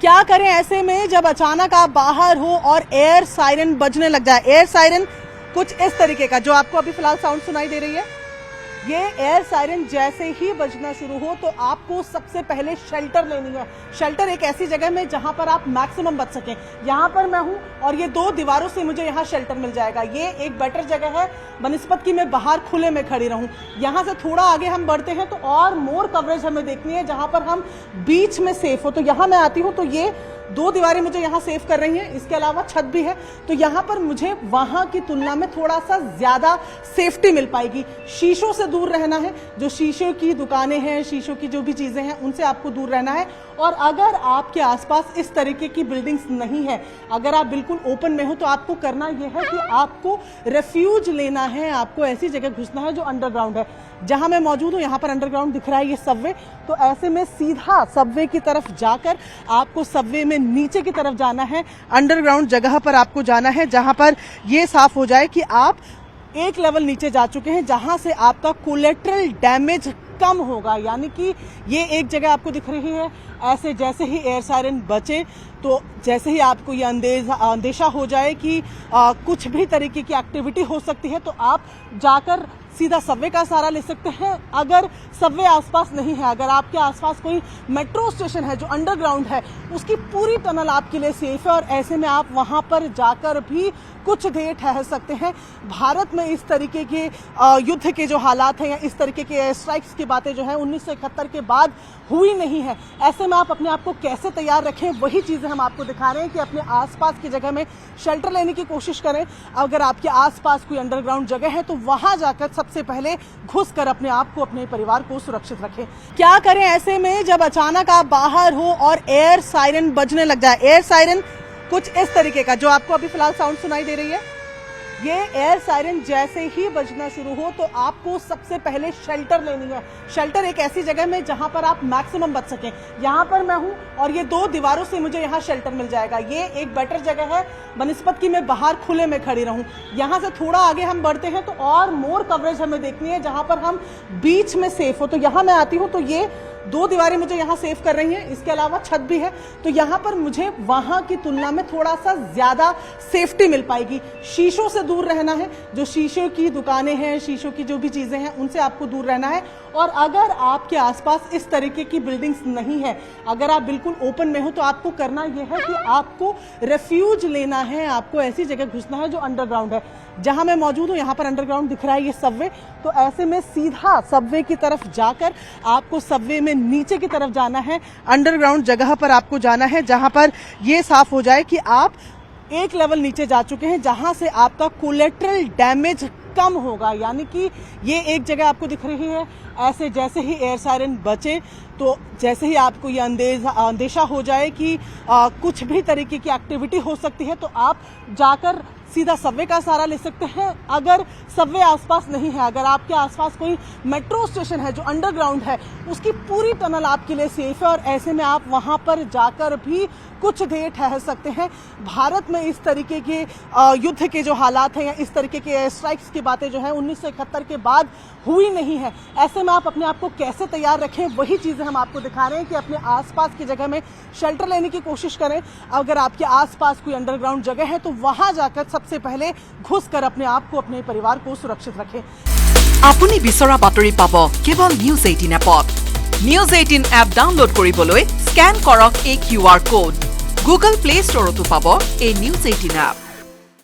क्या करें ऐसे में जब अचानक आप बाहर हो और एयर सायरन बजने लग जाए। एयर सायरन कुछ इस तरीके का जो आपको अभी फिलहाल साउंड सुनाई दे रही है, ये एयर सायरन जैसे ही बजना शुरू हो तो आपको सबसे पहले शेल्टर लेनी है। शेल्टर एक ऐसी जगह में जहां पर आप मैक्सिमम बच सकें। यहां पर मैं हूं और ये 2 दीवारों से मुझे यहां शेल्टर मिल जाएगा। ये एक बेटर जगह है बनिस्बत की मैं बाहर खुले में खड़ी रहूं। यहां से थोड़ा आगे हम बढ़ते हैं तो और मोर कवरेज हमें देखनी है जहां पर हम बीच में सेफ हो। तो यहां मैं आती हूं तो ये 2 दीवारें मुझे यहाँ सेव कर रही हैं, इसके अलावा छत भी है। तो यहाँ पर मुझे वहां की तुलना में थोड़ा सा ज्यादा सेफ्टी मिल पाएगी। शीशों से दूर रहना है, जो शीशों की दुकानें हैं, शीशों की जो भी चीजें हैं उनसे आपको दूर रहना है। और अगर आपके आसपास इस तरीके की बिल्डिंग्स नहीं है, अगर आप बिल्कुल ओपन में हो तो आपको करना यह है कि आपको रेफ्यूज लेना है। आपको ऐसी जगह घुसना है जो अंडरग्राउंड है। जहां मैं मौजूद हूं यहां पर अंडरग्राउंड दिख रहा है, ये सबवे। तो ऐसे में सीधा सबवे की तरफ जाकर आपको सबवे में नीचे की तरफ जाना है। अंडरग्राउंड जगह पर आपको जाना है जहां पर ये साफ हो जाए कि आप एक लेवल नीचे जा चुके हैं, जहां से आपका कोलेट्रल डैमेज कम होगा। यानी कि ये एक जगह आपको दिख रही है। ऐसे जैसे ही एयर सायरन बचे तो जैसे ही आपको ये अंदेशा हो जाए कि कुछ भी तरीके की एक्टिविटी हो सकती है तो आप जाकर सीधा सबवे का सहारा ले सकते हैं। अगर सबवे आसपास नहीं है, अगर आपके आसपास कोई मेट्रो स्टेशन है जो अंडरग्राउंड है, उसकी पूरी टनल आपके लिए सेफ है और ऐसे में आप वहां पर जाकर भी कुछ देर ठहर सकते हैं। भारत में इस तरीके के युद्ध के जो हालात हैं या इस तरीके के एयर स्ट्राइक्स की बातें जो है 1971 के बाद हुई नहीं है। ऐसे में आप अपने आप को कैसे तैयार रखें, वही चीजें हम आपको दिखा रहे हैं कि अपने आसपास की जगह में शेल्टर लेने की कोशिश करें। अगर आपके आसपास कोई अंडरग्राउंड जगह है तो वहां जाकर सबसे पहले घुसकर अपने आप को, अपने परिवार को सुरक्षित रखें। क्या करें ऐसे में जब अचानक आप बाहर हो और एयर सायरन बजने लग जाए। एयर सायरन कुछ इस तरीके का जो आपको अभी फिलहाल साउंड सुनाई दे रही है, ये एयर सायरन जैसे ही बजना शुरू हो तो आपको सबसे पहले शेल्टर लेनी है। शेल्टर एक ऐसी जगह में जहां पर आप मैक्सिमम बच सकें। यहां पर मैं हूं और ये 2 दीवारों से मुझे यहाँ शेल्टर मिल जाएगा। ये एक बेटर जगह है बनिस्बत की मैं बाहर खुले में खड़ी रहूं। यहां से थोड़ा आगे हम बढ़ते हैं तो और मोर कवरेज हमें देखनी है जहां पर हम बीच में सेफ हो। तो यहां मैं आती हूं तो ये 2 दीवारें मुझे यहाँ सेव कर रही हैं, इसके अलावा छत भी है। तो यहाँ पर मुझे वहां की तुलना में थोड़ा सा ज्यादा सेफ्टी मिल पाएगी। शीशों से दूर रहना है, जो शीशों की दुकानें हैं, शीशों की जो भी चीजें हैं उनसे आपको दूर रहना है। और अगर आपके आसपास इस तरीके की बिल्डिंग्स नहीं है, अगर आप बिल्कुल ओपन में हो तो आपको करना यह है कि आपको रेफ्यूज लेना है। आपको ऐसी जगह घुसना है जो अंडरग्राउंड है। जहां मैं मौजूद हूं यहां पर अंडरग्राउंड दिख रहा है, ये सबवे। तो ऐसे में सीधा सबवे की तरफ जाकर आपको सबवे में नीचे की तरफ जाना है। अंडरग्राउंड जगह पर आपको जाना है जहां पर ये साफ हो जाए कि आप एक लेवल नीचे जा चुके हैं, जहां से आपका कोलेट्रल डैमेज कम होगा। यानी कि ये एक जगह आपको दिख रही है। ऐसे जैसे ही एयर सायरन बचे तो जैसे ही आपको ये अंदेशा हो जाए कि कुछ भी तरीके की एक्टिविटी हो सकती है तो आप जाकर सीधा सबवे का सहारा ले सकते हैं। अगर सबवे आसपास नहीं है, अगर आपके आसपास कोई मेट्रो स्टेशन है जो अंडरग्राउंड है, उसकी पूरी टनल आपके लिए सेफ है और ऐसे में आप वहां पर जाकर भी कुछ देर ठहर सकते हैं। भारत में इस तरीके के युद्ध के जो हालात हैं या इस तरीके के एयर स्ट्राइक्स की बातें जो है 1971 के बाद हुई नहीं है। ऐसे में आप अपने आप को कैसे तैयार रखें, वही चीजें हम आपको दिखा रहे हैं कि अपने आसपास की जगह में शेल्टर लेने की कोशिश करें। अगर आपके आसपास कोई अंडरग्राउंड जगह है तो वहां जाकर सबसे पहले घुसकर अपने आप को, अपने परिवार को सुरक्षित रखें। আপুনি বিচৰা বাতৰি পাব কেৱল নিউজ 18 এপত। নিউজ 18 এপ ডাউনলোড কৰিবলৈ স্ক্যান কৰক এই QR কোড। গুগল প্লে ষ্টৰতো পাব এই নিউজ 18 এপ।